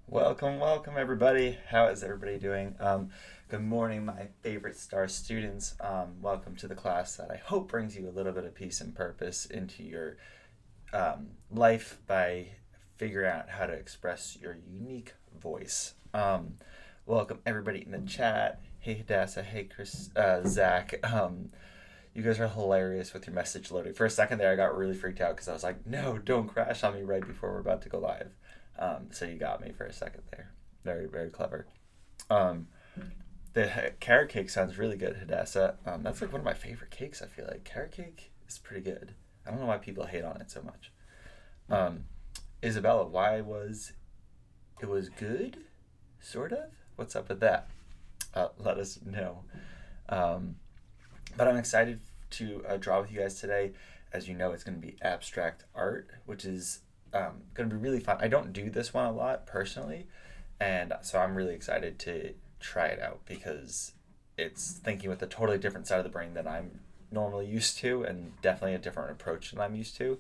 Welcome everybody. How is everybody doing? Good morning, my favorite star students. Welcome to the class that I hope brings you a little bit of peace and purpose into your life by figuring out how to express your unique voice. Welcome everybody in the chat. Hey Hadassah, hey Chris, Zach. You guys are hilarious with your message loading. For a second there, I got really freaked out because I was like, no, don't crash on me right before we're about to go live. So you got me for a second there. Very, very clever. Um, the carrot cake sounds really good, Hadassah. That's like one of my favorite cakes, I feel like. Carrot cake is pretty good. I don't know why people hate on it so much. Um, Isabella, why was it was good? Sort of? What's up with that? Let us know. Um, but I'm excited to draw with you guys today. As you know, it's going to be abstract art, which is going to be really fun. I don't do this one a lot personally, and so I'm really excited to try it out because it's thinking with a totally different side of the brain than I'm normally used to, and definitely a different approach than I'm used to.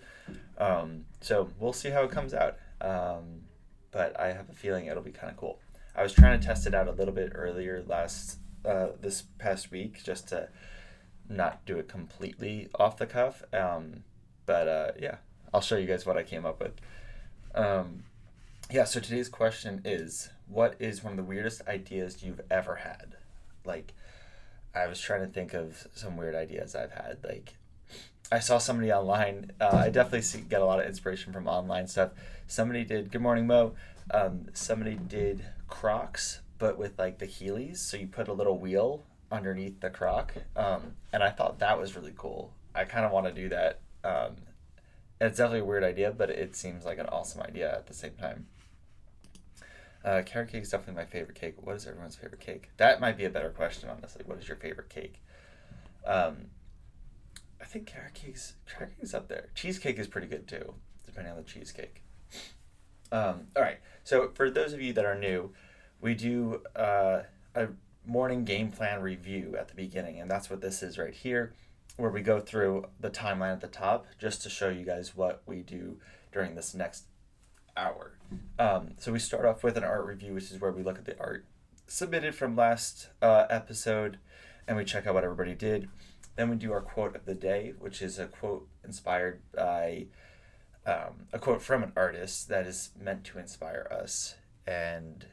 So we'll see how it comes out. But I have a feeling it'll be kind of cool. I was trying to test it out a little bit earlier this past week just to not do it completely off the cuff. But yeah, I'll show you guys what I came up with. Um, yeah, so today's question is, what is one of the weirdest ideas you've ever had? Like, I was trying to think of some weird ideas I've had. Like, I saw somebody online. I definitely get a lot of inspiration from online stuff. Somebody did, good morning, Mo. Somebody did Crocs, but with like the Heelys. So you put a little wheel underneath the Croc. And I thought that was really cool. I kind of want to do that. It's definitely a weird idea, but it seems like an awesome idea at the same time. Carrot cake is definitely my favorite cake. What is everyone's favorite cake? That might be a better question, honestly. What is your favorite cake? Um, I think carrot cake's up there. Cheesecake is pretty good too, depending on the cheesecake. All right. So for those of you that are new, we do a morning game plan review at the beginning, and that's what this is right here, where we go through the timeline at the top just to show you guys what we do during this next hour. So we start off with an art review, which is where we look at the art submitted from last episode, and we check out what everybody did. Then we do our quote of the day, which is a quote inspired by a quote from an artist that is meant to inspire us and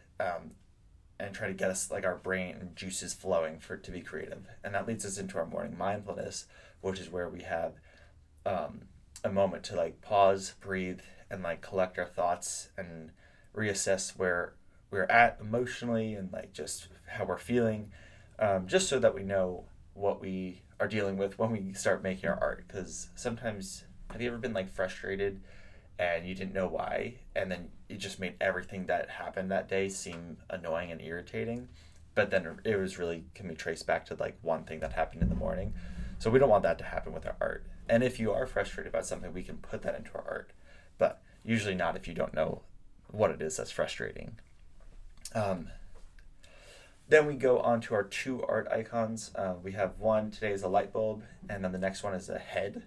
try to get us like our brain and juices flowing for to be creative. And that leads us into our morning mindfulness, which is where we have a moment to like pause, breathe, and like collect our thoughts and reassess where we're at emotionally and like just how we're feeling, just so that we know what we are dealing with when we start making our art. Because sometimes, have you ever been like frustrated and you didn't know why, and then it just made everything that happened that day seem annoying and irritating, but then it was really can be traced back to like one thing that happened in the morning. So we don't want that to happen with our art. And if you are frustrated about something, we can put that into our art, but usually not if you don't know what it is that's frustrating. um, then we go on to our two art icons. We have one today is a light bulb, and then the next one is a head.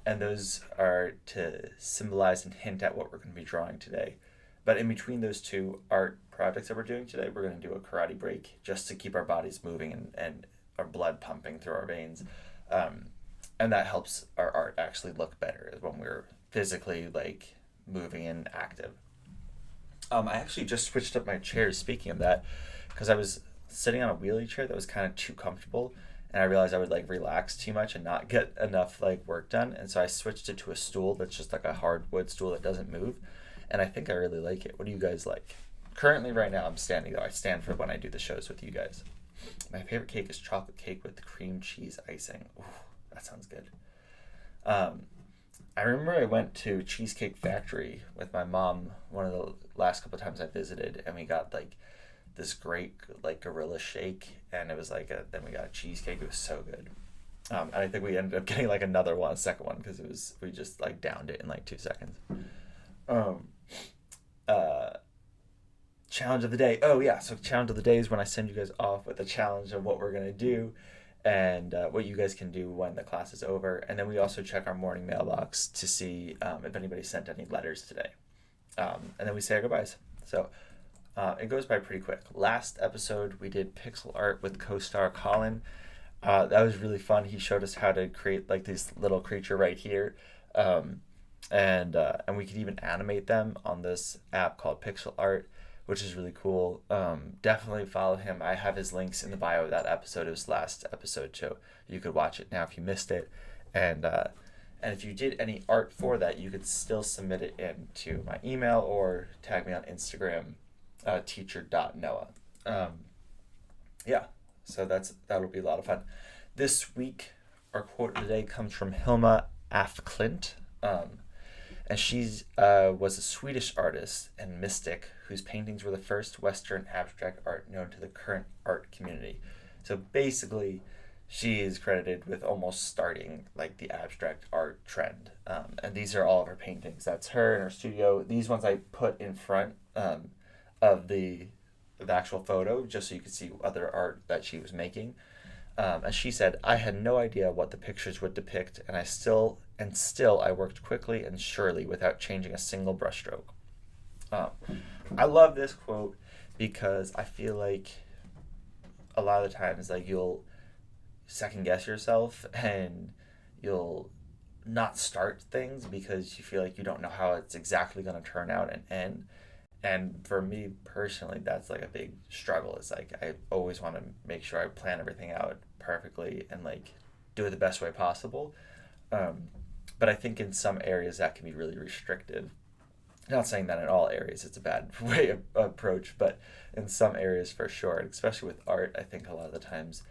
And those are to symbolize and hint at what we're going to be drawing today. But in between those two art projects that we're doing today, we're going to do a karate break just to keep our bodies moving and our blood pumping through our veins. And that helps our art actually look better when we're physically like moving and active. I actually just switched up my chairs, speaking of that, because I was sitting on a wheelie chair that was kind of too comfortable, and I realized I would like relax too much and not get enough like work done, and so I switched it to a stool that's just like a hardwood stool that doesn't move, and I think I really like it. What do you guys like? Currently, right now, I'm standing though. I stand for when I do the shows with you guys. My favorite cake is chocolate cake with cream cheese icing. Ooh, that sounds good. Um, I remember I went to Cheesecake Factory with my mom one of the last couple of times I visited, and we got like this great like gorilla shake, and it was like then we got a cheesecake. It was so good. And I think we ended up getting like another one, a second one, because it was we just like downed it in like 2 seconds. Um, uh, Challenge of the day. Oh yeah, so challenge of the day is when I send you guys off with a challenge of what we're gonna do, and what you guys can do when the class is over. And then we also check our morning mailbox to see if anybody sent any letters today. And then we say our goodbyes. So it goes by pretty quick. Last episode, we did pixel art with co-star Colin. That was really fun. He showed us how to create like this little creature right here. And we could even animate them on this app called Pixel Art, which is really cool. Definitely follow him. I have his links in the bio of that episode. It was last episode, so you could watch it now if you missed it. And if you did any art for that, you could still submit it into my email or tag me on Instagram, teacher.noah. Yeah, so that'll be a lot of fun. This week, our quote of the day comes from Hilma af Klint. And she was a Swedish artist and mystic whose paintings were the first Western abstract art known to the current art community. So basically, she is credited with almost starting like the abstract art trend. And these are all of her paintings. That's her in her studio. These ones I put in front of the actual photo just so you could see other art that she was making. And she said, "I had no idea what the pictures would depict, and still I worked quickly and surely without changing a single brushstroke." I love this quote because I feel like a lot of the times like you'll second guess yourself and you'll not start things because you feel like you don't know how it's exactly going to turn out and end. And for me personally, that's like a big struggle. It's like I always want to make sure I plan everything out perfectly and like do it the best way possible. But I think in some areas that can be really restrictive. Not saying that in all areas it's a bad way of approach, but in some areas for sure, and especially with art, I think a lot of the times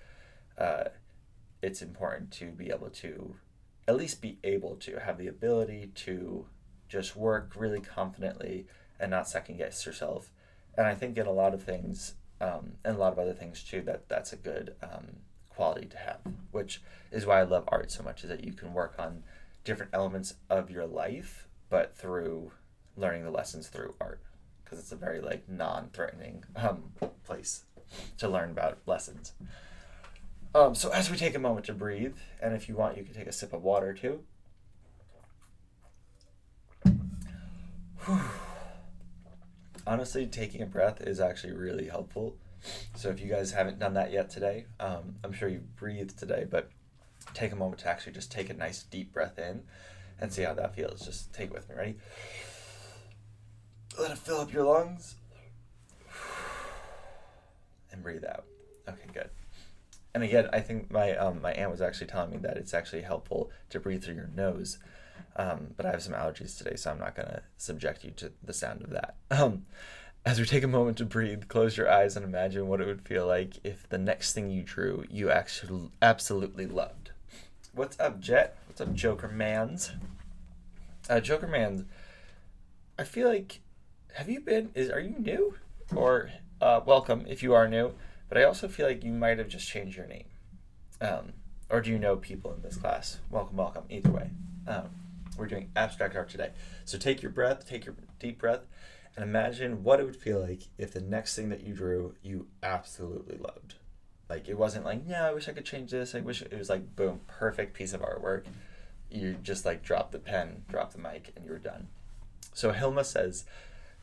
it's important to be able to at least be able to have the ability to just work really confidently and not second guess yourself. And I think in a lot of things, and a lot of other things too, that's a good quality to have, which is why I love art so much, is that you can work on different elements of your life, but through learning the lessons through art, because it's a very like non-threatening place to learn about lessons. So as we take a moment to breathe, and if you want, you can take a sip of water too. Honestly, taking a breath is actually really helpful. So if you guys haven't done that yet today, I'm sure you breathed today, but take a moment to actually just take a nice deep breath in and see how that feels. Just take it with me. Ready? Let it fill up your lungs. And breathe out. Okay, good. And again, I think my aunt was actually telling me that it's actually helpful to breathe through your nose. But I have some allergies today, so I'm not going to subject you to the sound of that. As we take a moment to breathe, close your eyes and imagine what it would feel like if the next thing you drew you actually absolutely loved. What's up, Jet? What's up, Joker Mans? Joker Mans, I feel like, are you new? Or, welcome if you are new, but I also feel like you might have just changed your name. Or do you know people in this class? Welcome, either way. We're doing abstract art today. So take your deep breath, and imagine what it would feel like if the next thing that you drew, you absolutely loved. Like, it wasn't like, no, I wish I could change this. I wish it was like, boom, perfect piece of artwork. You just like drop the pen, drop the mic, and you were done. So Hilma says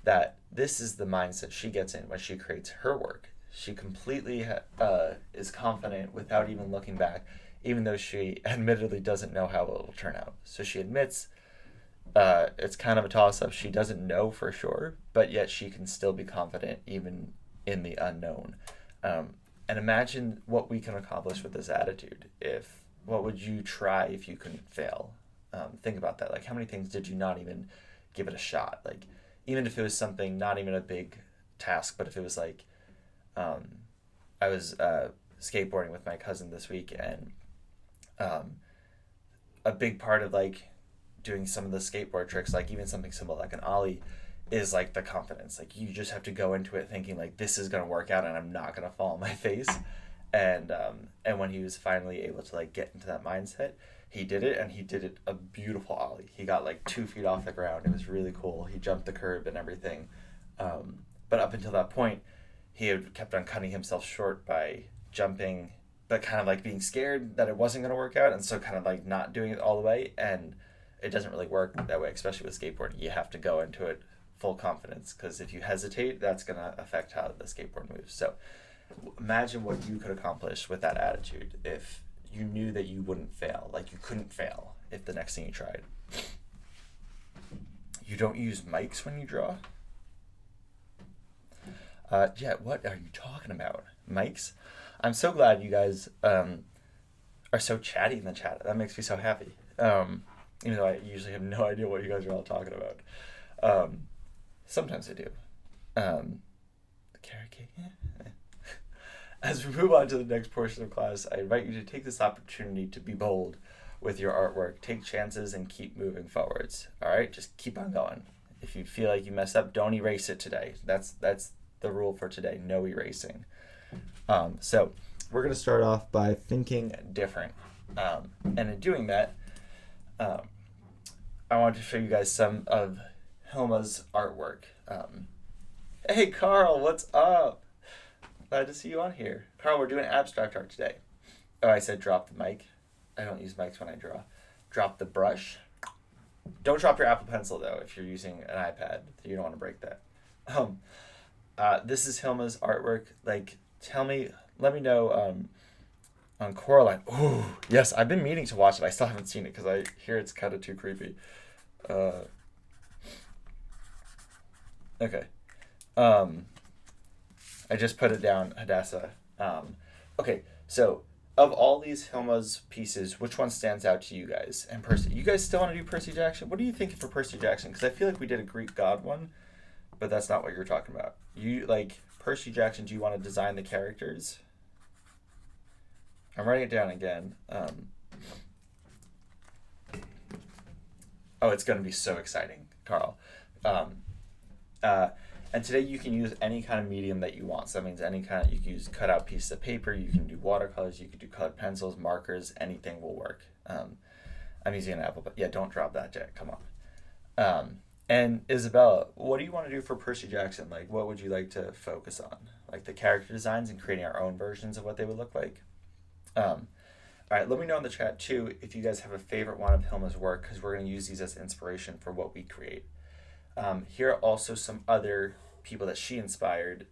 that this is the mindset she gets in when she creates her work. She completely is confident without even looking back, even though she admittedly doesn't know how it will turn out. So she admits it's kind of a toss-up. She doesn't know for sure, but yet she can still be confident even in the unknown. And imagine what we can accomplish with this attitude. What would you try if you couldn't fail? Think about that. Like, how many things did you not even give it a shot? Like, even if it was something, not even a big task, but if it was like, I was skateboarding with my cousin this week, and a big part of like doing some of the skateboard tricks, like even something simple like an ollie, is like the confidence. Like, you just have to go into it thinking like, this is gonna work out and I'm not gonna fall on my face. And when he was finally able to like get into that mindset, he did it, and he did it a beautiful ollie. He got like 2 feet off the ground. It was really cool. He jumped the curb and everything. But up until that point, he had kept on cutting himself short by jumping, but kind of like being scared that it wasn't going to work out, and so kind of like not doing it all the way. And it doesn't really work that way, especially with skateboarding. You have to go into it full confidence, because if you hesitate, that's going to affect how the skateboard moves. So imagine what you could accomplish with that attitude if you knew that you wouldn't fail, like you couldn't fail if the next thing you tried. You don't use mics when you draw? Yeah, what are you talking about? Mics? I'm so glad you guys are so chatty in the chat. That makes me so happy. Even though I usually have no idea what you guys are all talking about. Sometimes I do. The carrot cake, yeah. As we move on to the next portion of class, I invite you to take this opportunity to be bold with your artwork. Take chances and keep moving forwards. All right, just keep on going. If you feel like you mess up, don't erase it today. That's the rule for today. No erasing. So we're going to start off by thinking different. And in doing that, I want to show you guys some of Hilma's artwork. Hey, Carl, what's up? Glad to see you on here. Carl, we're doing abstract art today. Oh, I said drop the mic. I don't use mics when I draw. Drop the brush. Don't drop your Apple Pencil, though, if you're using an iPad. You don't want to break that. This is Hilma's artwork. Like, let me know on Coraline. Ooh, yes, I've been meaning to watch it. I still haven't seen it because I hear it's kind of too creepy. Okay. I just put it down, Hadassah. Okay, so of all these Hilma's pieces, which one stands out to you guys? And Percy, you guys still want to do Percy Jackson? What are you thinking for Percy Jackson? Because I feel like we did a Greek god one, but that's not what you're talking about. You like Percy Jackson? Do you want to design the characters? I'm writing it down again. Oh, it's going to be so exciting, Carl. And today you can use any kind of medium that you want. So that means you can use cut out pieces of paper, you can do watercolors, you can do colored pencils, markers, anything will work. I'm using an Apple, but yeah, don't drop that, Jack, come on. And Isabella, what do you want to do for Percy Jackson? Like, what would you like to focus on? Like the character designs and creating our own versions of what they would look like? All right, let me know in the chat too if you guys have a favorite one of Hilma's work, because we're going to use these as inspiration for what we create. Here are also some other people that she inspired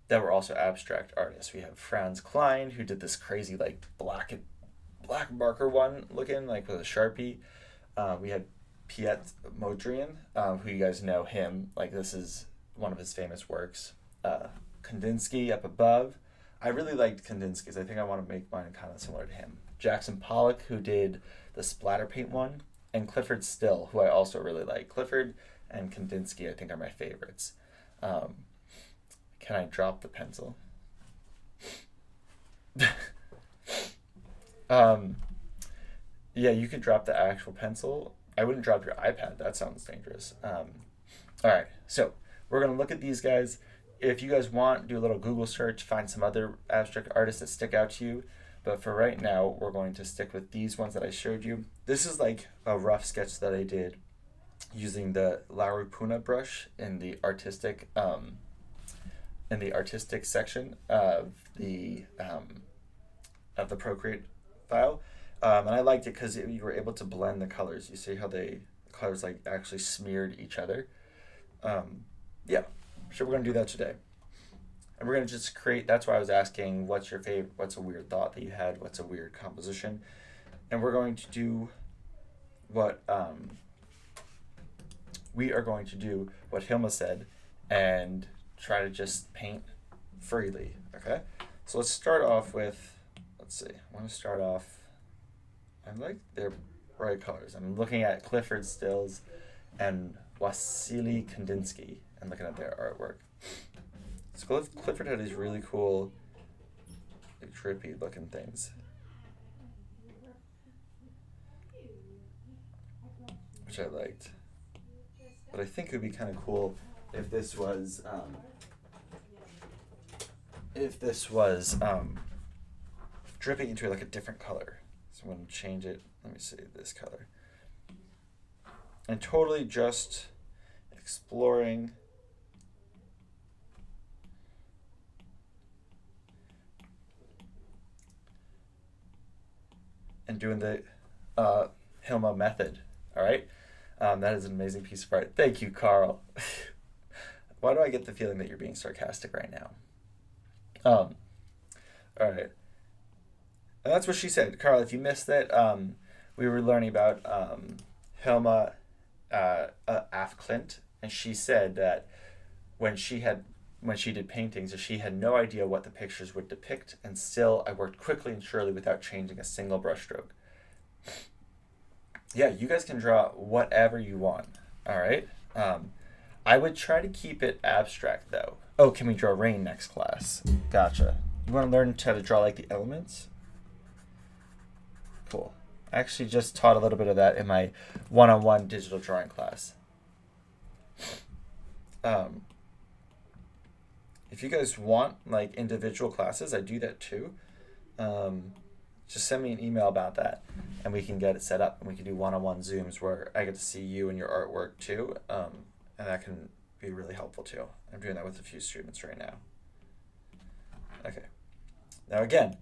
that were also abstract artists. We have Franz Klein, who did this crazy like black marker one looking like with a Sharpie. We had Piet Mondrian, who you guys know him, like this is one of his famous works. Kandinsky up above. I really liked Kandinsky's. I think I want to make mine kind of similar to him. Jackson Pollock, who did the splatter paint one, and Clifford Still, who I also really like. Clifford and Kandinsky, I think, are my favorites. Can I drop the pencil? Yeah, you can drop the actual pencil. I wouldn't drop your iPad. That sounds dangerous. All right, so we're going to look at these guys. If you guys want, do a little Google search, find some other abstract artists that stick out to you. But for right now, we're going to stick with these ones that I showed you. This is like a rough sketch that I did using the Larupuna brush in the artistic section of the Procreate file. And I liked it because you were able to blend the colors. You see how the colors like actually smeared each other. Yeah. So we're going to do that today. And we're going to just create, that's why I was asking, what's your favorite, what's a weird thought that you had, what's a weird composition? And we're going to do what, we are going to do what Hilma said and try to just paint freely, okay? So let's start off with, let's see, I want to start off, I like their bright colors. I'm looking at Clifford Stills and Wasily Kandinsky and looking at their artwork. So Clifford had these really cool, like, trippy looking things, which I liked. But I think it would be kind of cool if this was dripping into like a different color. So I'm going to change it. Let me see this color. And totally just exploring and doing the Hilma method, all right? That is an amazing piece of art. Thank you, Carl. Why do I get the feeling that you're being sarcastic right now? All right. And that's what she said. Carl, if you missed it, we were learning about Hilma af Klint, and she said that when she had when she did paintings, she had no idea what the pictures would depict, and still I worked quickly and surely without changing a single brushstroke. Yeah, you guys can draw whatever you want. All right. I would try to keep it abstract though. Oh, can we draw rain next class? Gotcha. You want to learn how to draw like the elements? Cool. I actually just taught a little bit of that in my one-on-one digital drawing class. If you guys want like individual classes, I do that too. Just send me an email about that, and we can get it set up, and we can do one-on-one Zooms where I get to see you and your artwork too, and that can be really helpful too. I'm doing that with a few students right now. Okay. Now again,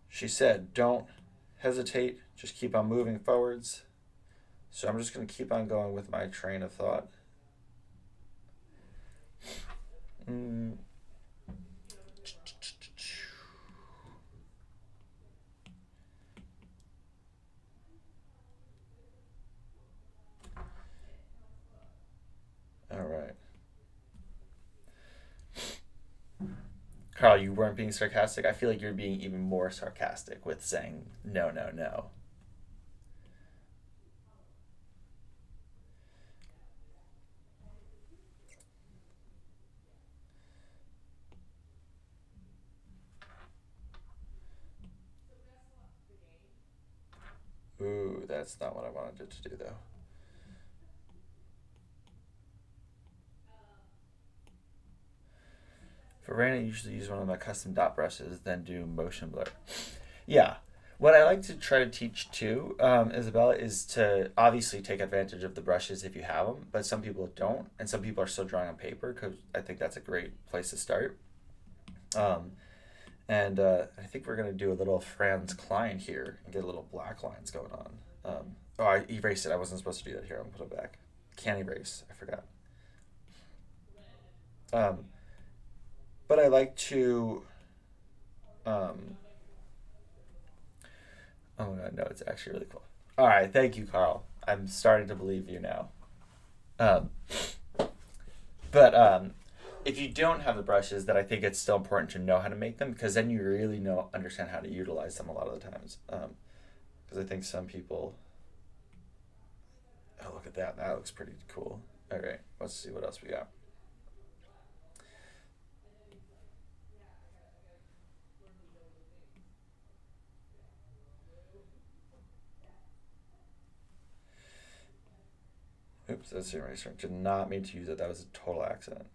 she said, don't hesitate, just keep on moving forwards. So I'm just going to keep on going with my train of thought. All right. Carl, you weren't being sarcastic. I feel like you're being even more sarcastic with saying no, no, no. Ooh, that's not what I wanted it to do though. For rain, I usually use one of my custom dot brushes, then do motion blur. Yeah. What I like to try to teach too, Isabella, is to obviously take advantage of the brushes if you have them, but some people don't, and some people are still drawing on paper because I think that's a great place to start. And I think we're going to do a little Franz Klein here and get a little black lines going on. Oh, I erased it. I wasn't supposed to do that here. I'm going to put it back. Can't erase. I forgot. But I like to... oh my god, no, it's actually really cool. All right, thank you, Carl. I'm starting to believe you now. Um, but if you don't have the brushes, then I think it's still important to know how to make them because then you really understand how to utilize them a lot of the times. Because I think some people... Oh, look at that. That looks pretty cool. All right, let's see what else we got. Oops, that's the eraser. Did not mean to use it. That was a total accident.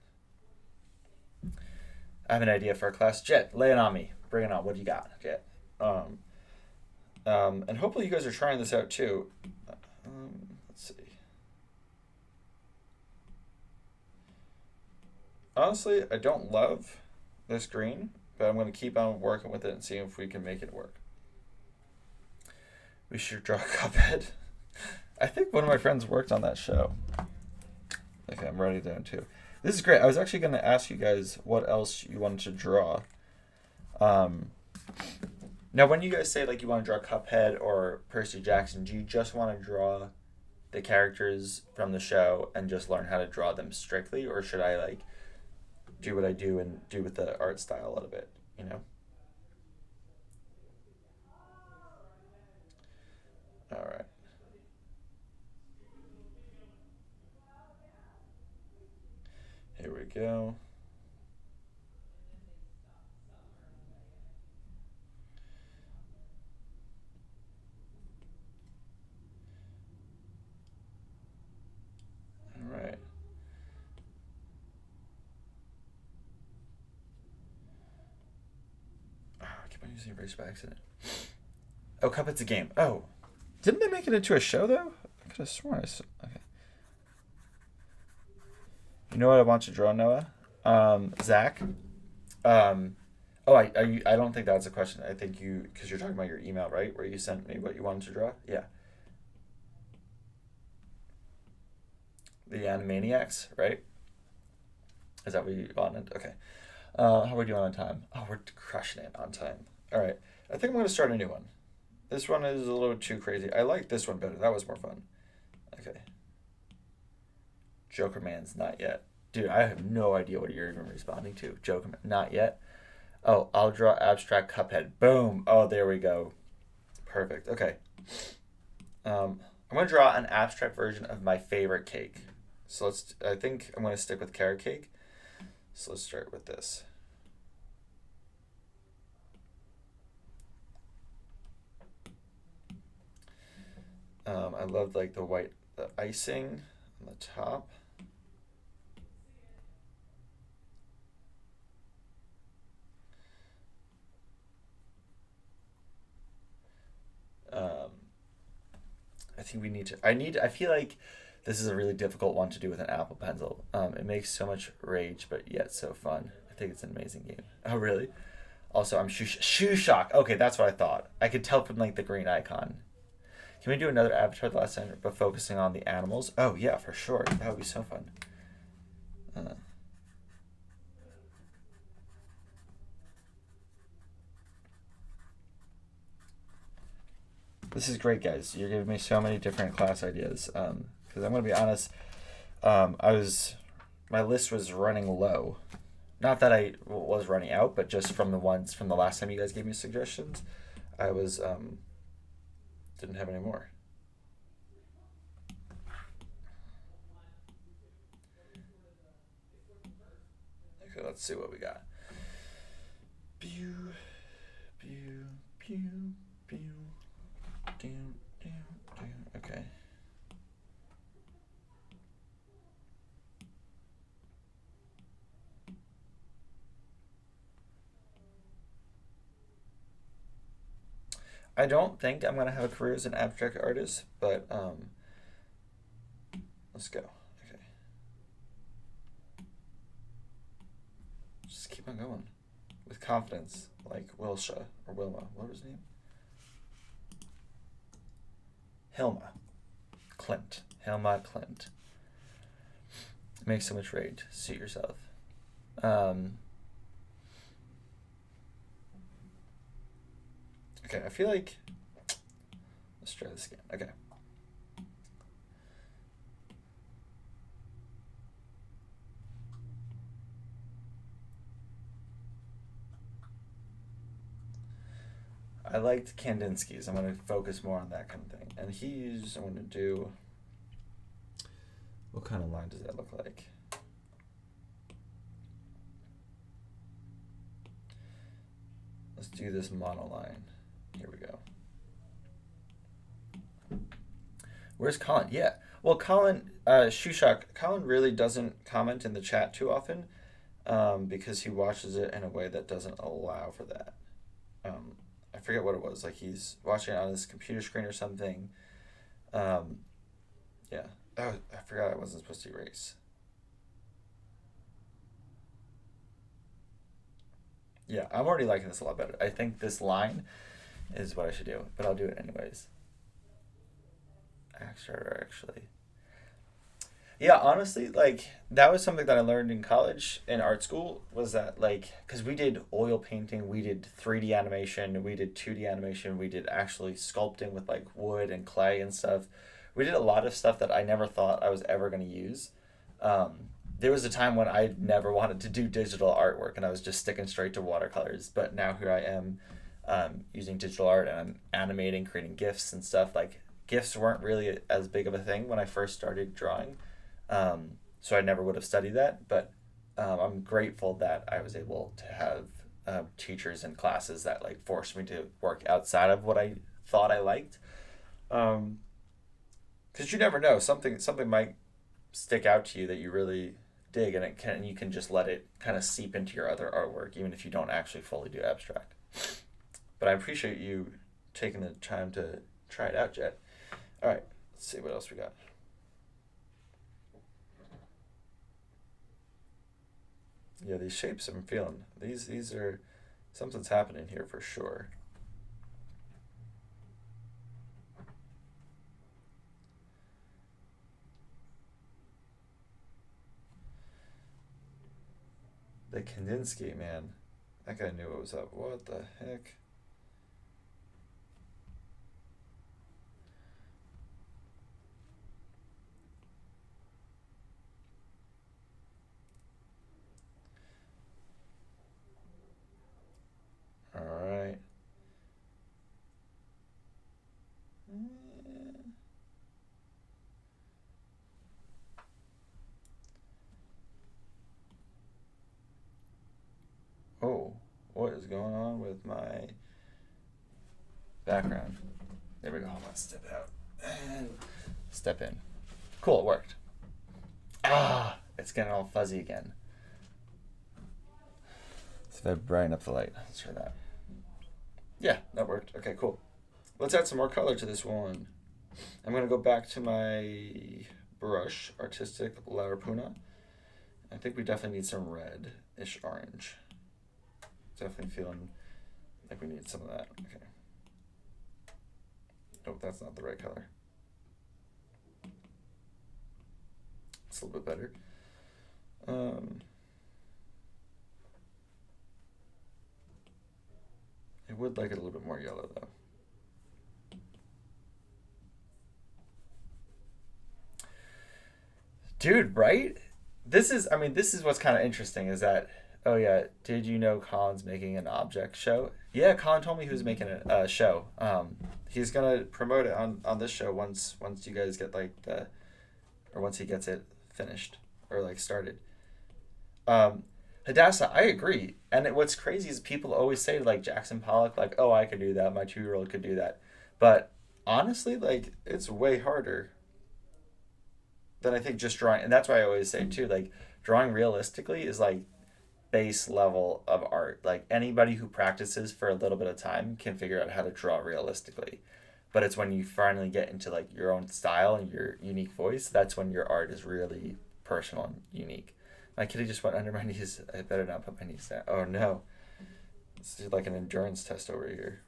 I have an idea for a class. Jet, lay it on me. Bring it on. What do you got, Jet? And hopefully you guys are trying this out too. Let's see. Honestly, I don't love this green, but I'm going to keep on working with it and see if we can make it work. We should draw a Cuphead. I think one of my friends worked on that show. Okay, I'm writing it down too. This is great. I was actually going to ask you guys what else you wanted to draw. Now, when you guys say like you want to draw Cuphead or Percy Jackson, do you just want to draw the characters from the show and just learn how to draw them strictly, or should I like do what I do and do with the art style a little bit, you know? All right. Here we go. All right. Oh, I keep on using erase by accident. Oh, Cuphead's a game. Oh, didn't they make it into a show though? I could have sworn I saw. Okay. You know what I want to draw, Noah? Zach. Oh, I don't think that's a question. I think you, because you're talking about your email, right? Where you sent me what you wanted to draw? Yeah. The Animaniacs, right? Is that what you wanted? Okay. How are we doing on time? Oh, we're crushing it on time. All right. I think I'm going to start a new one. This one is a little too crazy. I like this one better. That was more fun. Okay. Joker Man's not yet. Dude, I have no idea what you're even responding to. Joker Man, not yet. Oh, I'll draw abstract Cuphead. Boom. Oh, there we go. Perfect. Okay. I'm going to draw an abstract version of my favorite cake. So I think I'm going to stick with carrot cake. So let's start with this. I love like the icing on the top. I think we need to. I feel like this is a really difficult one to do with an Apple Pencil. It makes so much rage, but yet so fun. I think it's an amazing game. Oh, really? Also, I'm shoe shock. Okay, that's what I thought. I could tell from like the green icon. Can we do another avatar the last time, but focusing on the animals? Oh yeah, for sure. That would be so fun. Uh, this is great, guys. You're giving me so many different class ideas. Because I'm gonna be honest, I was my list was running low. Not that I was running out, but just from the ones from the last time you guys gave me suggestions, I was didn't have any more. Okay, let's see what we got. Pew, pew, pew, pew, down, down, down. Okay. I don't think I'm gonna have a career as an abstract artist, but let's go. Okay, just keep on going with confidence, like Wilsha or Wilma. What was his name? Hilma Clint. Hilma Clint. Makes so much rage. Suit yourself. Um, okay, I feel like let's try this again. Okay. I liked Kandinsky's. I'm going to focus more on that kind of thing. And I'm going to do, what kind of line does that look like? Let's do this monoline. Here we go. Where's Colin? Yeah. Well, Colin, Shushak, Colin really doesn't comment in the chat too often because he watches it in a way that doesn't allow for that. I forget what it was. Like he's watching it on his computer screen or something. Yeah. Oh, I forgot I wasn't supposed to erase. Yeah, I'm already liking this a lot better. I think this line is what I should do, but I'll do it anyways. Actually. Yeah, honestly, like that was something that I learned in college in art school was that like because we did oil painting, we did 3D animation, we did 2D animation, we did actually sculpting with like wood and clay and stuff. We did a lot of stuff that I never thought I was ever going to use. There was a time when I never wanted to do digital artwork and I was just sticking straight to watercolors, but now here I am using digital art and I'm animating, creating GIFs and stuff. Like GIFs weren't really as big of a thing when I first started drawing, so I never would have studied that. But I'm grateful that I was able to have teachers and classes that like forced me to work outside of what I thought I liked. Because you never know, something might stick out to you that you really dig, and you can just let it kind of seep into your other artwork, even if you don't actually fully do abstract. But I appreciate you taking the time to try it out, Jet. All right, let's see what else we got. Yeah, these shapes I'm feeling. These are something's happening here for sure. The Kandinsky, man. That guy knew what was up. What the heck? All right. Oh, what is going on with my background? There we go. Let's step out and step in. Cool, it worked. Ah, it's getting all fuzzy again. So if I brighten up the light, let's try that. Yeah, that worked. Okay, cool. Let's add some more color to this one. I'm going to go back to my brush, Artistic Larapuna. I think we definitely need some red-ish orange. Definitely feeling like we need some of that. Okay. Nope, that's not the right color. It's a little bit better. I would like it a little bit more yellow though. Dude, right? This is what's kind of interesting is that, oh yeah, did you know Colin's making an object show? Yeah, Colin told me he was making a show. He's gonna promote it on this show once you guys get like or once he gets it finished or like started. Hadassah, I agree. And what's crazy is people always say like Jackson Pollock, like, oh, I could do that. My 2-year-old could do that. But honestly, like, it's way harder than I think just drawing. And that's why I always say too, like, drawing realistically is like base level of art. Like anybody who practices for a little bit of time can figure out how to draw realistically. But it's when you finally get into like your own style and your unique voice, that's when your art is really personal and unique. My kitty just went under my knees. I better not put my knees down. Oh no. This is like an endurance test over here.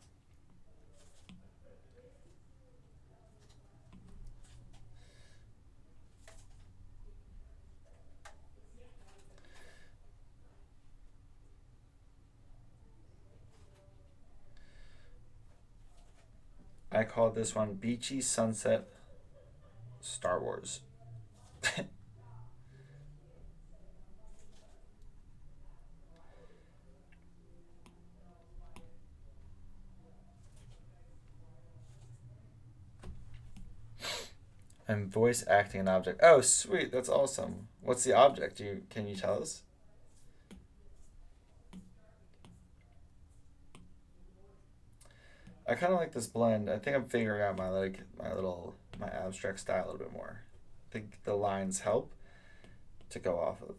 I call this one Beachy Sunset Star Wars. I'm voice acting an object. Oh, sweet. That's awesome. What's the object? Can you tell us? I kind of like this blend. I think I'm figuring out my abstract style a little bit more. I think the lines help to go off of.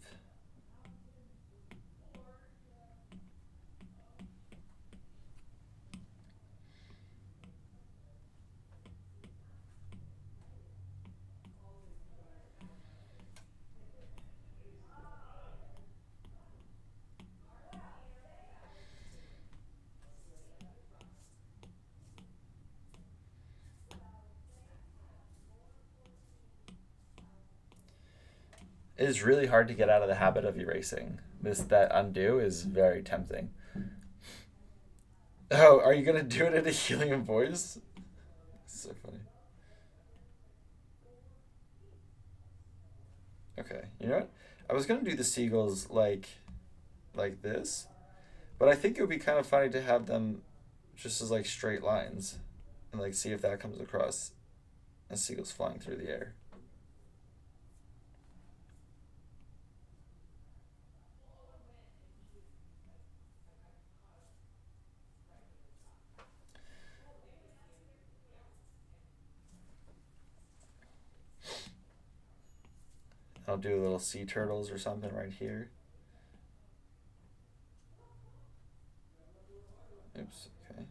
It is really hard to get out of the habit of erasing. That undo is very tempting. Oh, are you gonna do it in a helium voice? So funny. Okay, you know what? I was gonna do the seagulls like this, but I think it would be kind of funny to have them just as like straight lines, and like see if that comes across as seagulls flying through the air. I'll do little sea turtles or something right here. Oops. Okay.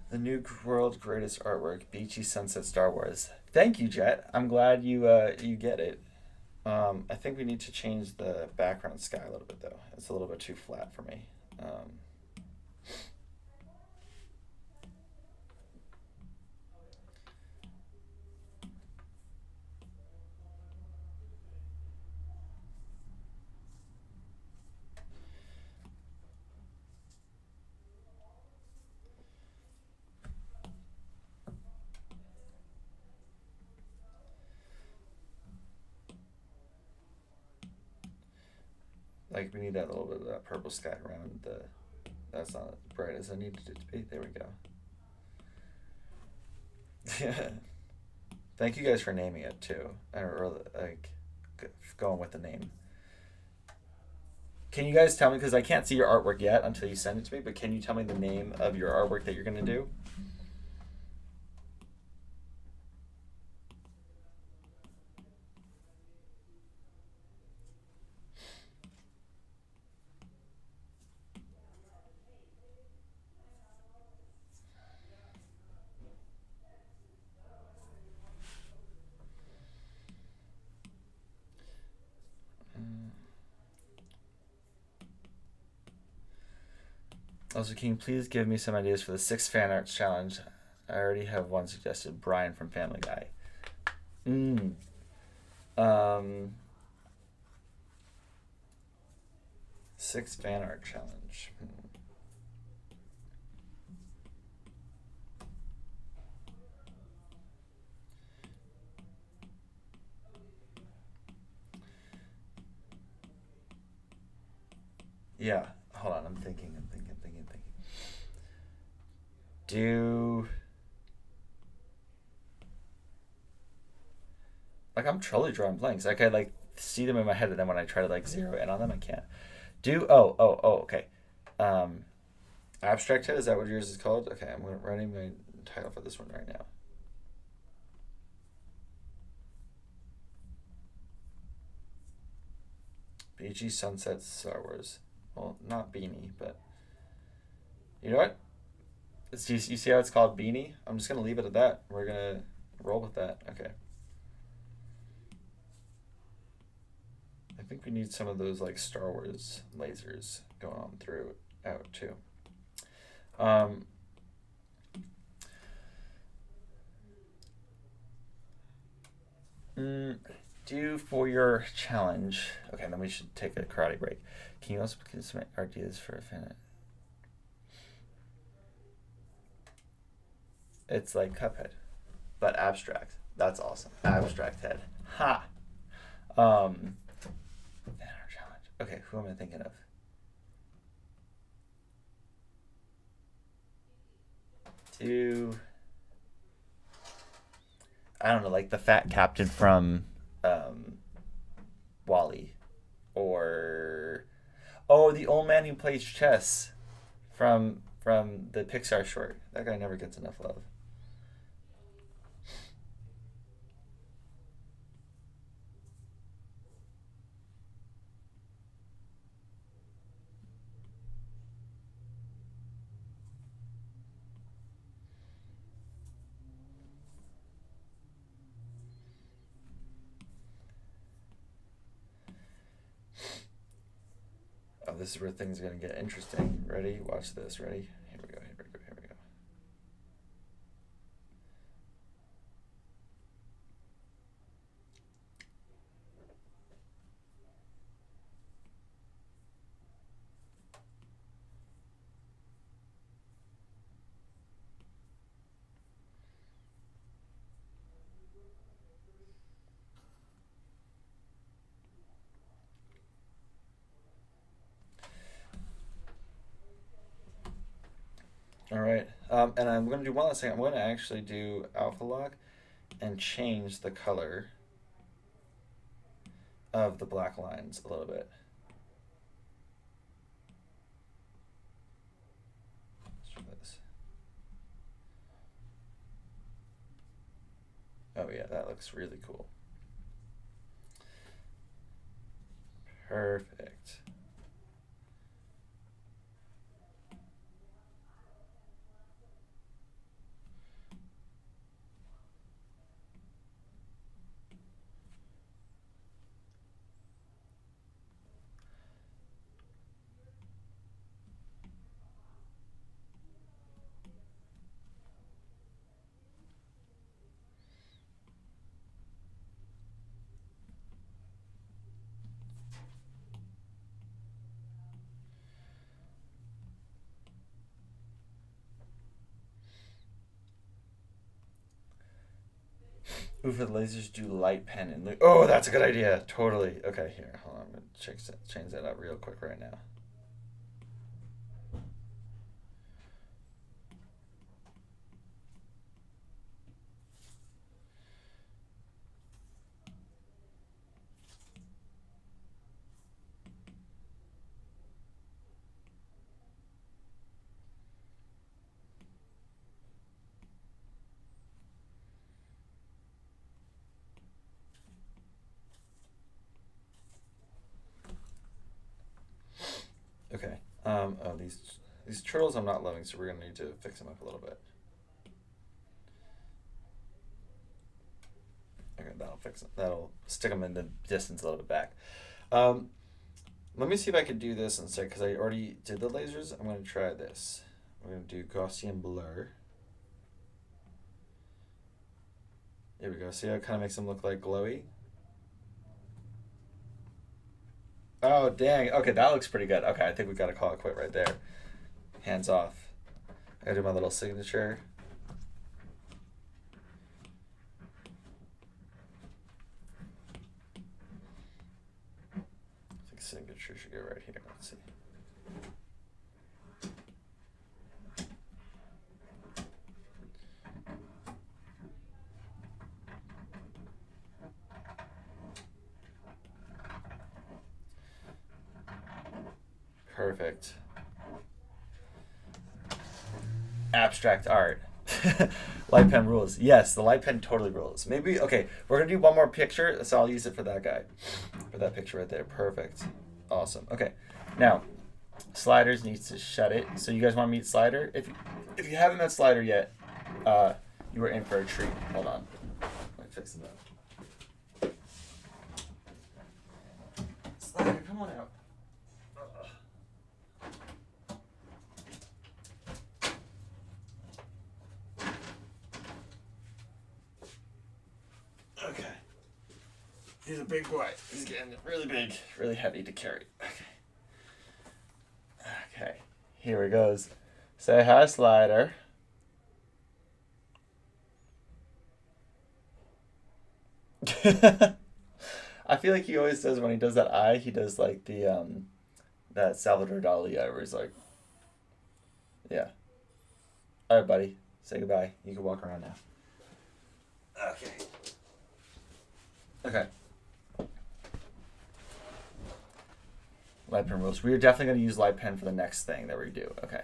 The new world's greatest artwork, Beachy Sunset Star Wars. Thank you, Jet. I'm glad you get it. I think we need to change the background sky a little bit though. It's a little bit too flat for me. Like we need that little bit of that purple sky around the. That's not as bright as I needed it to be. There we go. Yeah. Thank you guys for naming it too, or like going with the name. Can you guys tell me, because I can't see your artwork yet until you send it to me, but can you tell me the name of your artwork that you're going to do? Also, can you please give me some ideas for the 6 fan arts challenge? I already have one suggested. Brian from Family Guy. Um, 6 fan art challenge. Yeah. Hold on. I'm thinking. Do like I'm totally drawing blanks. Like I like see them in my head, and then when I try to like zero in on them, I can't. Okay. Um, Abstract head, is that what yours is called? Okay, I'm writing my title for this one right now. Beachy Sunset Star Wars. Well, not Beanie, but you know what? You see how it's called Beanie? I'm just gonna leave it at that. We're gonna roll with that. Okay. I think we need some of those like Star Wars lasers going on through out too. Um, do for your challenge. Okay, then we should take a karate break. Can you also give some ideas for a fan? It's like Cuphead, but abstract. That's awesome. Abstract head. Ha. Fan art challenge. Okay, who am I thinking of? Do I don't know, like the fat captain from Wally, or the old man who plays chess from the Pixar short. That guy never gets enough love. Oh, this is where things are gonna get interesting. Ready? Watch this. Ready? Here we go. Here we go. Here we go. All right. And I'm going to do one last thing. I'm going to actually do alpha lock and change the color of the black lines a little bit. Let's try this. Oh yeah, that looks really cool. Perfect. Ooh, for the lasers, do light pen and oh, that's a good idea. Totally. Okay, here, hold on. I'm gonna change that up real quick right now. Okay. Oh, these turtles I'm not loving, so we're gonna need to fix them up a little bit. Okay, that'll fix them. That'll stick them in the distance a little bit back. Um, Let me see if I can do this instead, because I already did the lasers. I'm going to try this. We're going to do Gaussian blur. There we go. See how it kind of makes them look like glowy? Oh, dang. Okay, that looks pretty good. Okay, I think we got to call it quit right there. Hands off. I gotta do my little signature. I think signature should go right here. Let's see. Perfect. Abstract art. Light pen rules. Yes, the light pen totally rules. Maybe, okay, we're going to do one more picture, so I'll use it for that guy. For that picture right there. Perfect. Awesome. Okay. Now, sliders needs to shut it. So you guys want to meet slider? If you haven't met slider yet, you are in for a treat. Hold on. Let me fix it up. Slider, come on out. Okay. He's a big boy. He's getting really big, really heavy to carry. Okay. Okay. Here he goes. Say hi, Slider. I feel like he always does when he does that eye. He does like the that Salvador Dali eye where he's like, yeah. All right, buddy. Say goodbye. You can walk around now. Okay. Okay. Light pen rules. We are definitely going to use light pen for the next thing that we do. Okay.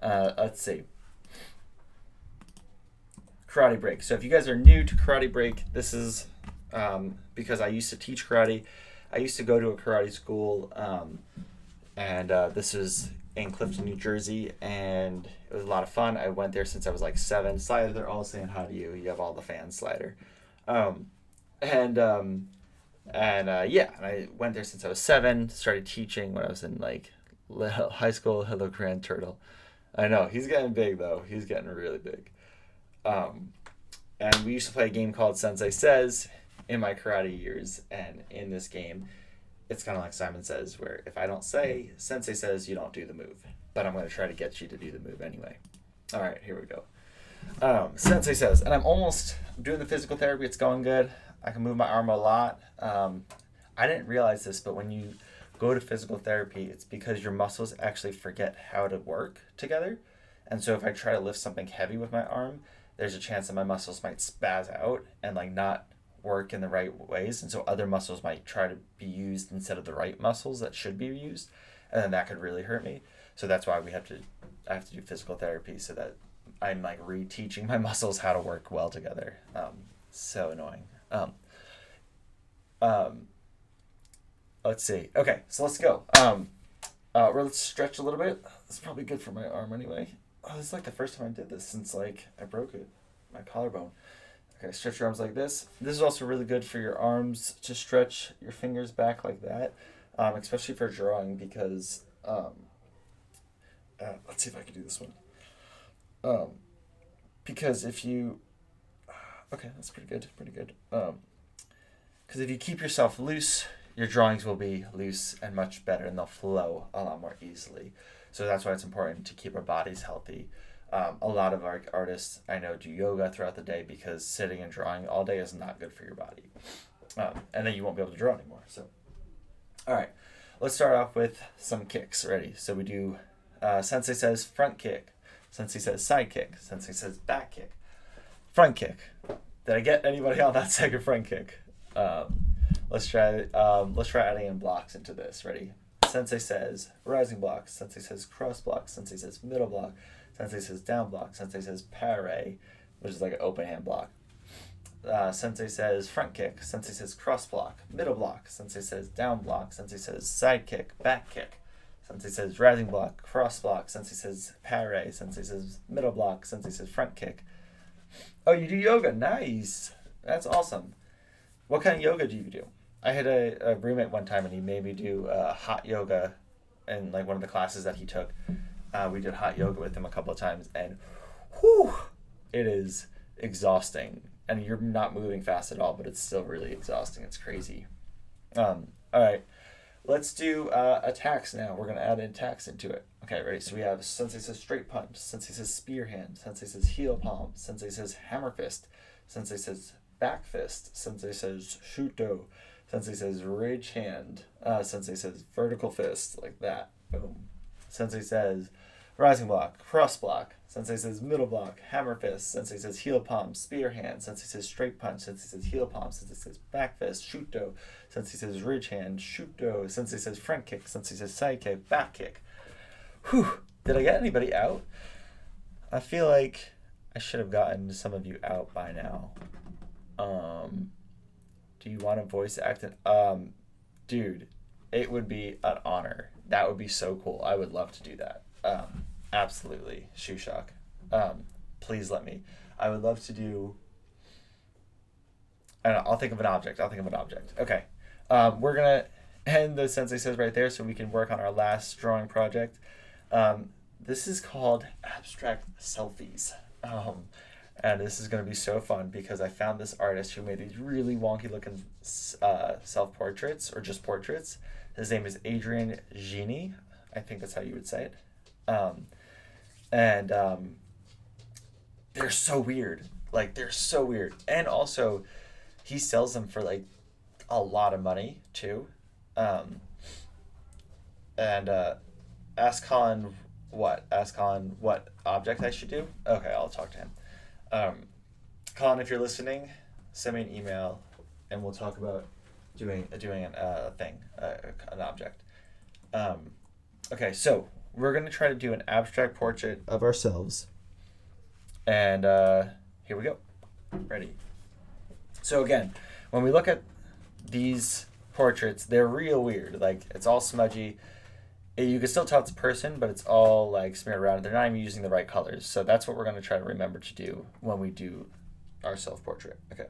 Let's see. Karate break. So if you guys are new to karate break, this is because I used to teach karate. I used to go to a karate school, and this was in Clifton, New Jersey, and it was a lot of fun. I went there since I was like 7. Slider, they're all saying hi to you. You have all the fans, Slider. Yeah, and I went there since I was 7. Started teaching when I was in like high school. Hello, Grand Turtle. I know he's getting big though. He's getting really big. And we used to play a game called Sensei Says in my karate years. And in this game, it's kind of like Simon Says, where if I don't say Sensei Says, you don't do the move. But I'm going to try to get you to do the move anyway. All right, here we go. Sensei Says, and I'm almost doing the physical therapy. It's going good. I can move my arm a lot. I didn't realize this, but when you go to physical therapy, it's because your muscles actually forget how to work together. And so if I try to lift something heavy with my arm, there's a chance that my muscles might spaz out and like not work in the right ways. And so other muscles might try to be used instead of the right muscles that should be used. And then that could really hurt me. So that's why I have to do physical therapy so that I'm like reteaching my muscles how to work well together. So annoying. Let's see. Okay, so let's go. Let's stretch a little bit. It's probably good for my arm anyway. Oh, this is like the first time I did this since like I broke it, my collarbone. Okay, stretch your arms like this. This is also really good for your arms to stretch your fingers back like that, especially for drawing because, let's see if I can do this one. Because if you, okay, that's pretty good. Because if you keep yourself loose, your drawings will be loose and much better, and they'll flow a lot more easily. So that's why it's important to keep our bodies healthy. A lot of artists I know do yoga throughout the day because sitting and drawing all day is not good for your body. And then you won't be able to draw anymore. So, all right, let's start off with some kicks. Ready? So we do Sensei says front kick. Sensei says side kick. Sensei says back kick. Front kick. Did I get anybody on that second front kick? Let's try adding in blocks into this. Ready? Sensei says rising block. Sensei says cross block. Sensei says middle block. Sensei says down block. Sensei says parry, which is like an open hand block. Sensei says front kick. Sensei says cross block. Middle block. Sensei says down block. Sensei says side kick. Back kick. Sensei says rising block. Cross block. Sensei says parry. Sensei says middle block. Sensei says front kick. Oh, you do yoga. Nice. That's awesome. What kind of yoga do you do? I had a roommate one time, and he made me do hot yoga in like one of the classes that he took. We did hot yoga with him a couple of times, and whew, it is exhausting. And you're not moving fast at all, but it's still really exhausting. It's crazy. All right, let's do attacks now. We're going to add attacks into it. Okay, ready? So we have Sensei says straight punch. Sensei says spear hand. Sensei says heel palm. Sensei says hammer fist. Sensei says back fist. Sensei says shuto. Sensei says ridge hand. Sensei says vertical fist, like that. Boom. Sensei says rising block, cross block. Sensei says middle block, hammer fist. Sensei says heel palm, spear hand. Sensei says straight punch. Sensei says heel palm. Sensei says back fist, shuto. Sensei says ridge hand, shuto. Sensei says front kick. Sensei says side kick, back kick. Whew. Did I get anybody out? I feel like I should have gotten some of you out by now. Do you want to voice act it? Dude, it would be an honor. That would be so cool. I would love to do that. Absolutely. Shoe shock. Please let me. I would love to do... I don't know. I'll think of an object. Okay. We're going to end the Sensei Says right there so we can work on our last drawing project. This is called Abstract Selfies. And this is going to be so fun because I found this artist who made these really wonky looking self-portraits or just portraits. His name is Adrian Gini. I think that's how you would say it. They're so weird. Like, they're so weird. And also, he sells them for, like, a lot of money, too. Ask Colin what object I should do. Okay, I'll talk to him. Colin, if you're listening, send me an email, and we'll talk about doing a thing, an object. Okay, so we're gonna try to do an abstract portrait of ourselves, and here we go. Ready? So again, when we look at these portraits, they're real weird. Like, it's all smudgy. You can still tell it's a person, but it's all like smeared around. They're not even using the right colors. So that's what we're going to try to remember to do when we do our self-portrait. Okay.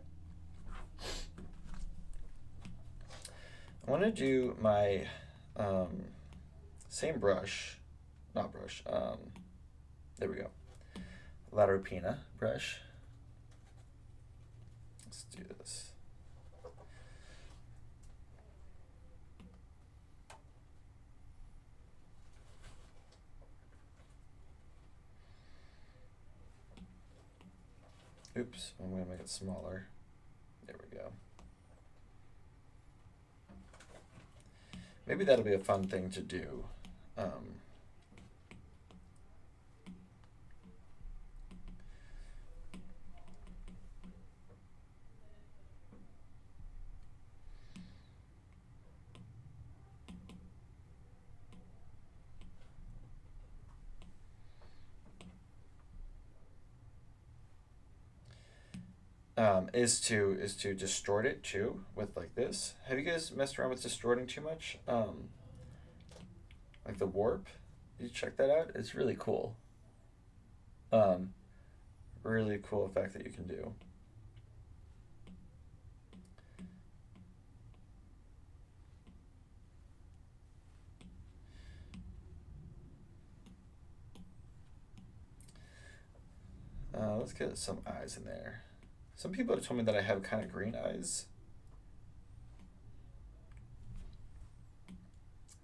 I want to do my same brush, not brush, there we go. La Rupina brush. Let's do this. Oops, I'm going to make it smaller. There we go. Maybe that'll be a fun thing to do. Is to distort it too with like this. Have you guys messed around with distorting too much? Like the warp, you check that out. It's really cool. Really cool effect that you can do. Let's get some eyes in there. Some people have told me that I have kind of green eyes.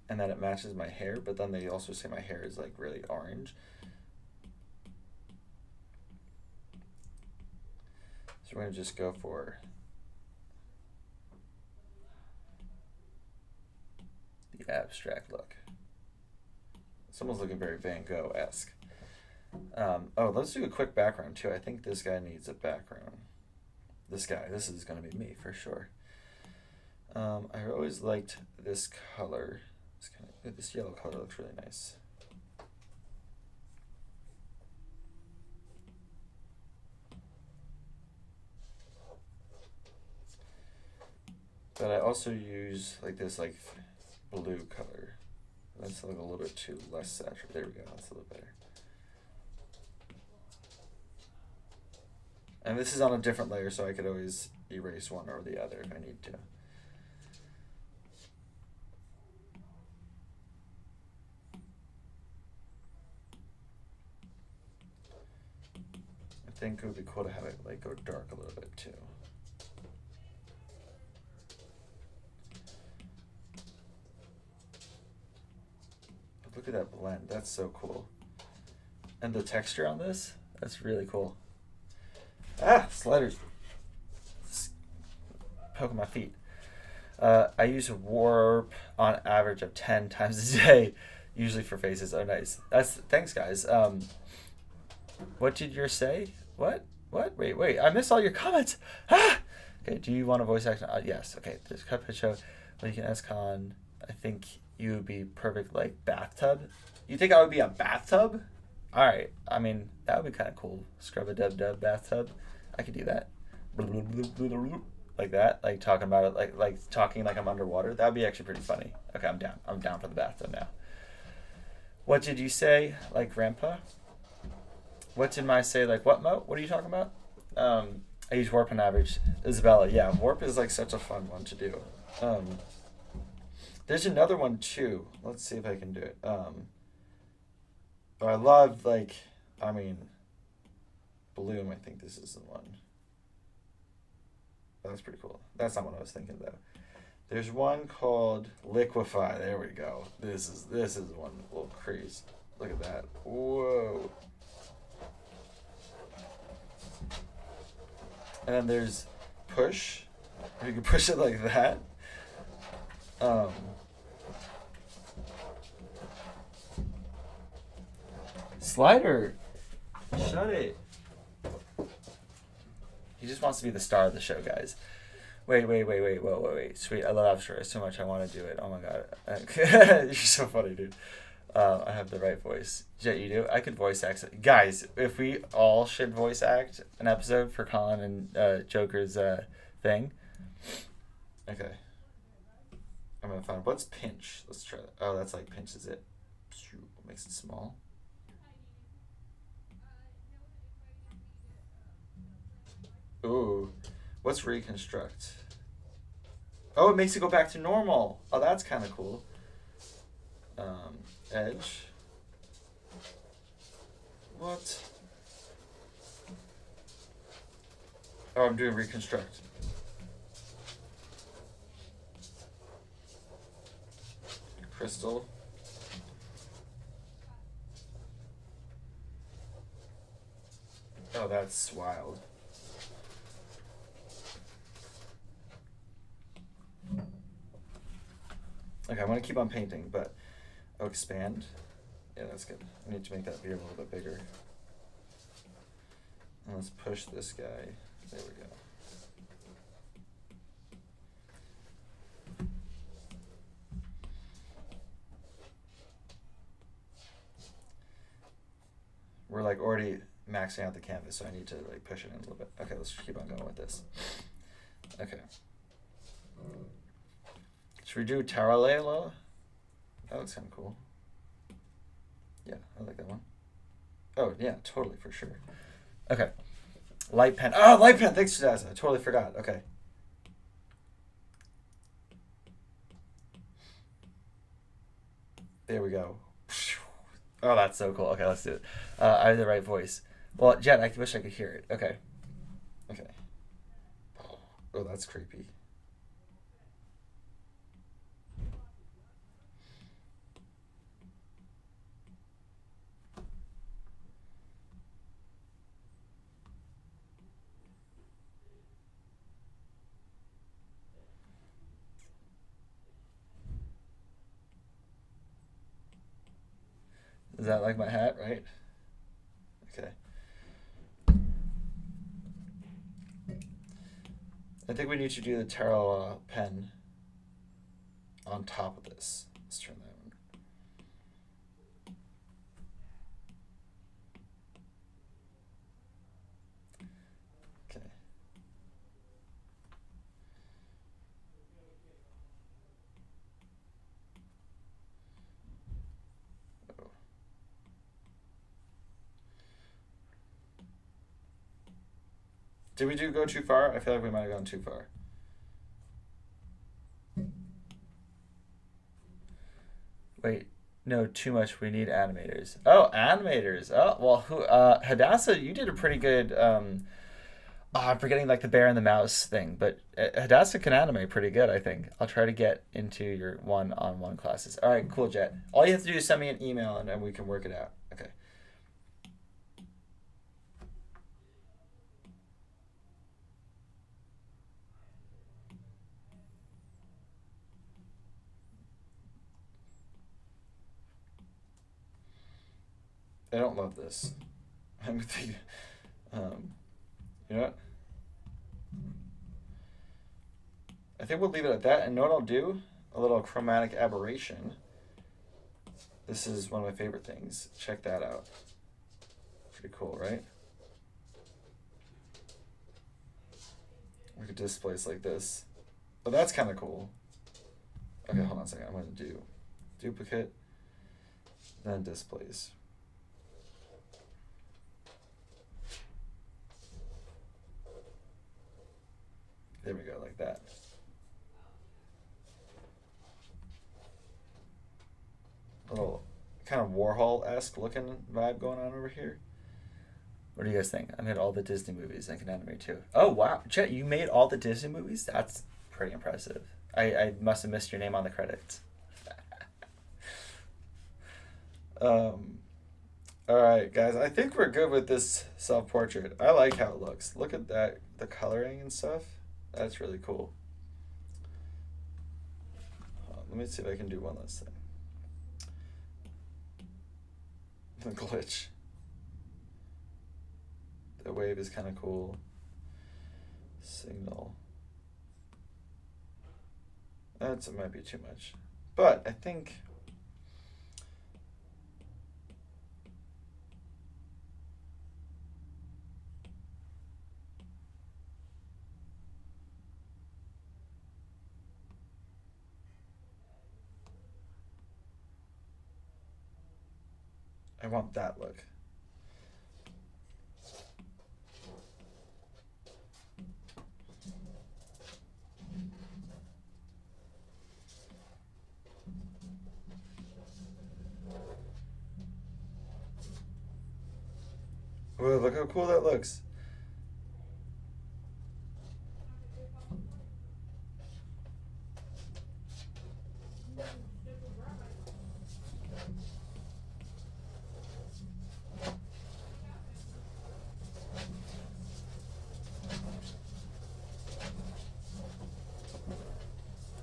And that it matches my hair, but then they also say my hair is like really orange. So we're going to just go for the abstract look. Someone's looking very Van Gogh-esque. Oh, let's do a quick background too. I think this guy needs a background. This guy, this is going to be me for sure. I always liked this color. This yellow color looks really nice. But I also use like this like blue color. That's like a little bit too less saturated. There we go. That's a little better. And this is on a different layer, so I could always erase one or the other if I need to. I think it would be cool to have it like go dark a little bit too. But look at that blend. That's so cool. And the texture on this, that's really cool. Ah, sliders. Poking my feet. I use warp on average of 10 times a day, usually for faces. Oh, nice. Thanks, guys. What did yours say? What? Wait. I missed all your comments. Ah! Okay, do you want a voice action? Yes. Okay, there's cut pitch show. Well, you can ask Con. I think you would be perfect like bathtub. You think I would be a bathtub? All right. I mean, that would be kind of cool. Scrub a dub bathtub. I could do that. Like that. Like talking about it. Like talking like I'm underwater. That would be actually pretty funny. Okay, I'm down. I'm down for the bathtub now. What did you say? Like grandpa? What did my say? Like what, Mo? What are you talking about? I use warp on average. Isabella. Yeah, warp is like such a fun one to do. There's another one too. Let's see if I can do it. But I love like, I mean, Bloom. I think this is the one. That's pretty cool. That's not what I was thinking though. There's one called Liquefy. There we go. This is one little craze. Look at that. Whoa. And then there's Push. If you can push it like that. Slider. Shut it. He just wants to be the star of the show, guys. Wait. Whoa. Sweet. I love Abstract so much. I want to do it. Oh my god. You're so funny, dude. I have the right voice. Jet, you do? I could voice act. Guys, if we all should voice act an episode for Colin and Joker's thing. Okay. I'm going to find what's pinch. Let's try that. Oh, that's like pinches it. Makes it small. Ooh. What's reconstruct? Oh, it makes it go back to normal. Oh, that's kind of cool. Edge. What? Oh, I'm doing reconstruct. Crystal. Oh, that's wild. Okay, I'm going to keep on painting, but I'll expand. Yeah, that's good. I need to make that beard a little bit bigger. And let's push this guy. There we go. We're like already maxing out the canvas, so I need to like push it in a little bit. Okay, let's keep on going with this. Okay. Should we do Taralela? That looks kind of cool. Yeah, I like that one. Oh, yeah, totally, for sure. Okay. Light pen. Oh, light pen! Thanks, Jazz. I totally forgot. Okay. There we go. Oh, that's so cool. Okay, let's do it. I have the right voice. Well, Jen, I wish I could hear it. Okay. Okay. Oh, that's creepy. Is that like my hat, right? Okay. I think we need to do the tarot pen on top of this. Let's turn that on. Okay. Oh. Did we go too far? I feel like we might have gone too far. Wait, no, too much. We need animators. Oh, animators. Oh, well, who? Hadassah, you did a pretty good. I'm forgetting like the bear and the mouse thing, but Hadassah can animate pretty good. I think I'll try to get into your one-on-one classes. All right, cool, Jet. All you have to do is send me an email, and then we can work it out. Okay. I don't love this. I'm thinking, you know what? I think we'll leave it at that. And know what I'll do? A little chromatic aberration. This is one of my favorite things. Check that out. Pretty cool, right? We could displace like this. But that's kind of cool. Okay, hold on a second. I'm going to do duplicate, then displace. There we go, like that. A little kind of Warhol-esque looking vibe going on over here. What do you guys think? I made all the Disney movies. I can animate too. Oh, wow. Chet, you made all the Disney movies? That's pretty impressive. I must have missed your name on the credits. All right, guys. I think we're good with this self-portrait. I like how it looks. Look at that, the coloring and stuff. That's really cool. Let me see if I can do one last thing. The glitch. The wave is kind of cool. Signal. It might be too much. But I think I want that look. Whoa, look how cool that looks.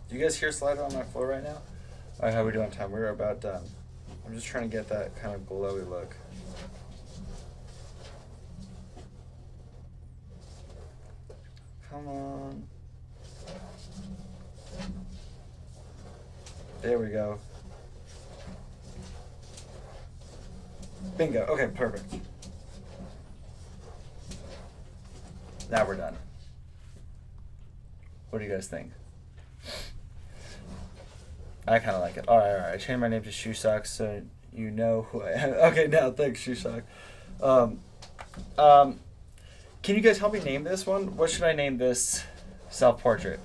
Do you guys hear Slider on my floor right now? All right, how are we doing on time? We're about done. I'm just trying to get that kind of glowy look. Come on. There we go. Bingo. Okay, perfect. Now we're done. What do you guys think? I kind of like it. All right. I changed my name to Shoe Socks so you know who I am. Okay, now thanks, Shoe Sock. Can you guys help me name this one? What should I name this self-portrait?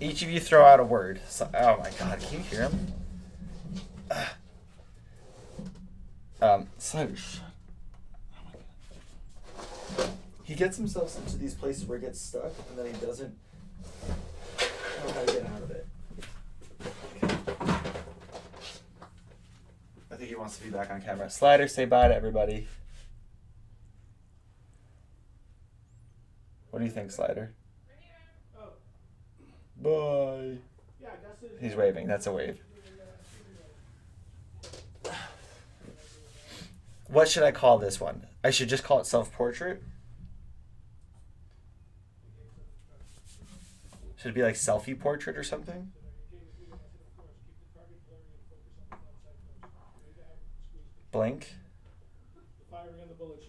Each of you throw out a word. So, oh my God, can you hear him? Slider, shut. Oh my God. He gets himself into these places where he gets stuck and then he doesn't know how to get out of it. I think he wants to be back on camera. Slider, say bye to everybody. What do you think, Slider? Oh. Bye. Yeah, He's waving. That's a wave. What should I call this one? I should just call it self-portrait. Should it be like selfie portrait or something? Blank.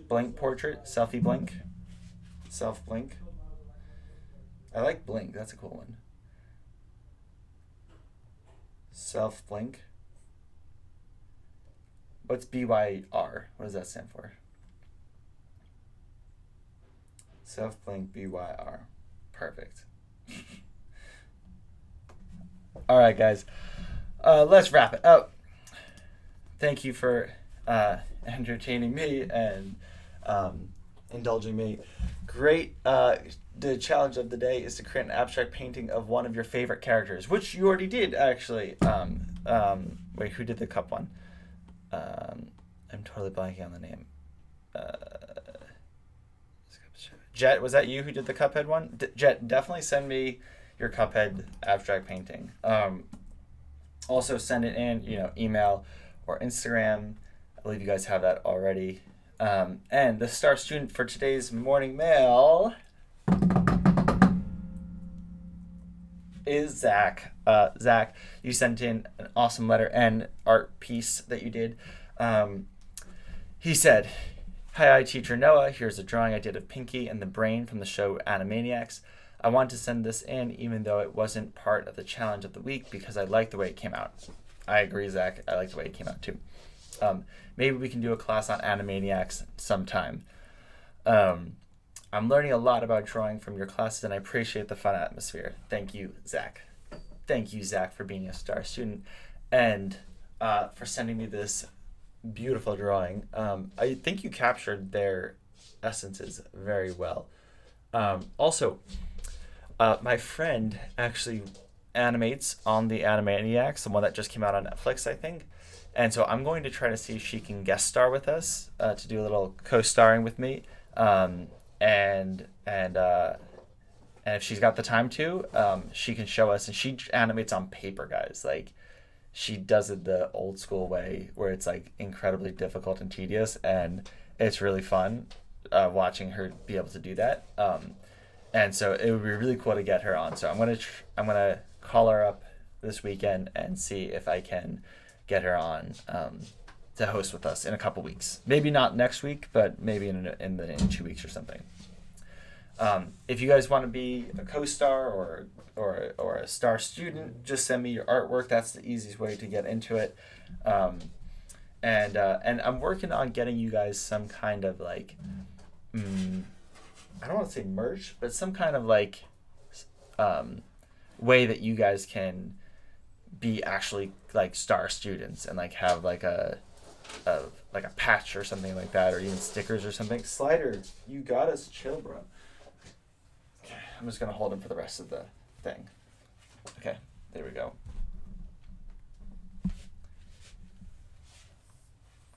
Blank portrait. Selfie blank. Self blink. I like blink. That's a cool one. Self blink. What's BYR? What does that stand for? Self blink BYR. Perfect. All right, guys. Let's wrap it up. Thank you for entertaining me and indulging me. Great. The challenge of the day is to create an abstract painting of one of your favorite characters, which you already did, actually. Wait, who did the cup one? I'm totally blanking on the name. Jet, was that you who did the Cuphead one? Jet, definitely send me your Cuphead abstract painting. Also, send it in, email or Instagram. I believe you guys have that already. And the star student for today's morning mail is Zach. Zach, you sent in an awesome letter and art piece that you did. He said, "Hi, teacher Noah. Here's a drawing I did of Pinky and the brain from the show Animaniacs. I want to send this in even though it wasn't part of the challenge of the week because I like the way it came out." I agree, Zach. I like the way it came out too. Maybe we can do a class on Animaniacs sometime. I'm learning a lot about drawing from your classes and I appreciate the fun atmosphere. Thank you, Zach. Thank you, Zach, for being a star student and for sending me this beautiful drawing. I think you captured their essences very well. Also, my friend actually animates on the Animaniacs, the one that just came out on Netflix, I think. And so I'm going to try to see if she can guest star with us to do a little co-starring with me. And if she's got the time to, she can show us. And she animates on paper, guys. Like, she does it the old school way where it's like incredibly difficult and tedious. And it's really fun watching her be able to do that. And so it would be really cool to get her on. So I'm gonna call her up this weekend and see if I can get her on to host with us in a couple weeks. Maybe not next week, but maybe in 2 weeks or something. If you guys want to be a co-star or a star student, just send me your artwork. That's the easiest way to get into it. And I'm working on getting you guys some kind of like, I don't want to say merch, but some kind of like way that you guys can be actually like star students and like have like a patch or something like that, or even stickers or something. Slider, you got us. Chill, bro. Okay, I'm just gonna hold him for the rest of the thing. Okay, there we go.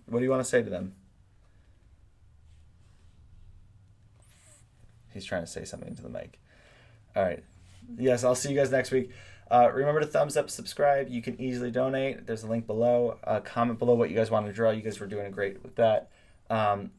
What do you want to say to them? He's trying to say something to the mic. All right. Yes, I'll see you guys next week. Remember to thumbs up, subscribe. You can easily donate. There's a link below. Comment below what you guys want to draw. You guys were doing great with that.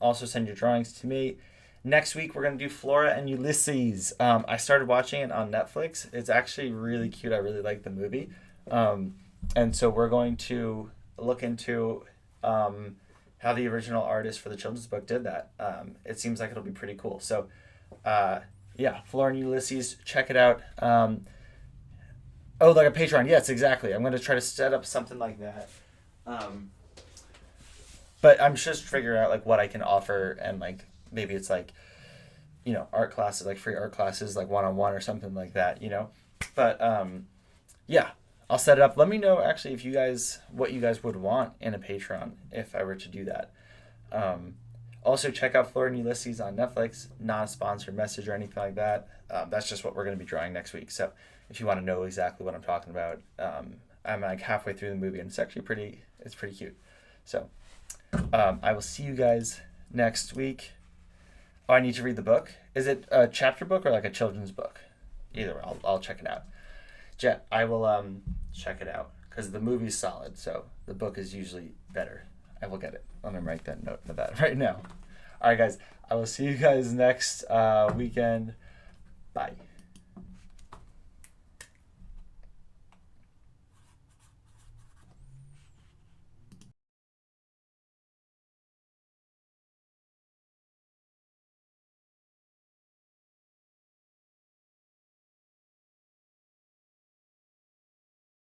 Also, send your drawings to me. Next week, we're going to do Flora and Ulysses. I started watching it on Netflix. It's actually really cute. I really like the movie. And so we're going to look into how the original artist for the children's book did that. It seems like it'll be pretty cool. So, yeah, Flora and Ulysses, check it out. Oh, like a Patreon. Yes, exactly. I'm going to try to set up something like that. But I'm just figuring out like what I can offer, and like maybe it's like, art classes, like free art classes, like one-on-one or something like that, But yeah, I'll set it up. Let me know actually what you guys would want in a Patreon if I were to do that. Also, check out Flora and Ulysses on Netflix. Not a sponsored message or anything like that. That's just what we're going to be drawing next week. So if you want to know exactly what I'm talking about, I'm like halfway through the movie, and it's actually pretty cute. So I will see you guys next week. Oh, I need to read the book. Is it a chapter book or like a children's book? Either way, I'll check it out. Jet, I will check it out because the movie's solid. So the book is usually better. I will get it. I'm going to write that note of that right now. All right, guys. I will see you guys next weekend. Bye.